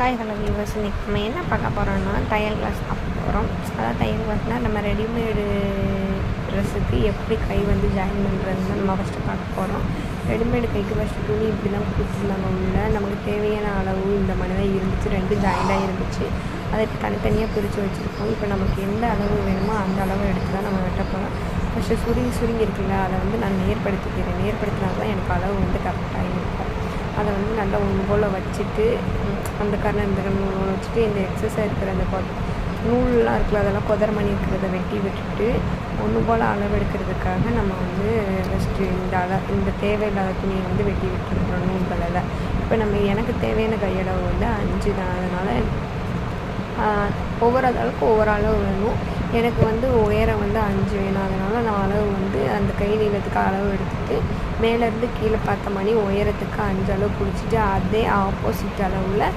Hi hello viewers, இன்றைக்கி நம்ம என்ன பார்க்க போகிறோம்னா தையல் கிளாஸ் பார்க்க போகிறோம். அதாவது தையல் கிளாஸ்னால் நம்ம ரெடிமேடு ட்ரெஸ்ஸுக்கு எப்படி கை வந்து ஜாயின் பண்ணுறதுன்னு நம்ம ஃபஸ்ட்டு பார்க்க போகிறோம். ரெடிமேடு கைக்கு ஃபஸ்ட்டு துணி இப்படி தான் கொடுத்துருந்தாங்க. உள்ள நமக்கு தேவையான அளவு இந்த மாதிரி தான் இருந்துச்சு, ரெண்டு ஜாயிண்டாக இருந்துச்சு. அதை இப்போ தனித்தனியாக பிரித்து வச்சுருக்கோம். இப்போ நமக்கு எந்த அளவு வேணுமோ அந்த அளவு எடுத்து தான் நம்ம வெட்ட போகிறோம். ஃபஸ்ட்டு சுருங்கி இருக்குல்ல, அதை வந்து நான் நேர்படுத்திக்கிறேன். நேர்படுத்தினா தான் எனக்கு அளவு வந்து கரெக்டாக இருக்கும். அதை வந்து நல்லா ஒன்று போல் வச்சுட்டு அந்த கரணை இந்த கண்ணு வச்சுட்டு இந்த எக்ஸஸாக இருக்கிற அந்த நூல்லாம் இருக்குல்ல, அதெல்லாம் கொதரமணி இருக்கிறத வெட்டி விட்டுட்டு ஒன்று போல் அளவு எடுக்கிறதுக்காக நம்ம வந்து ஃபஸ்ட்டு இந்த தேவையில்லாத துணியை வந்து வெட்டி விட்டுருக்குறோம் நூல்களில். இப்போ நம்ம எனக்கு தேவையான கையளவு வந்து 5 தான். அதனால் ஒவ்வொரு அளவுக்கு ஒவ்வொரு அளவு வேணும். எனக்கு வந்து உயரம் வந்து 5 வேணும். அதனால் நான் அளவு வந்து அந்த கை நீளத்துக்கு அளவு எடுத்துகிட்டு மேலேருந்து கீழே பார்த்த மாதிரி உயரத்துக்கு 5 அளவு பிடிச்சிட்டு அதே ஆப்போசிட் அளவில்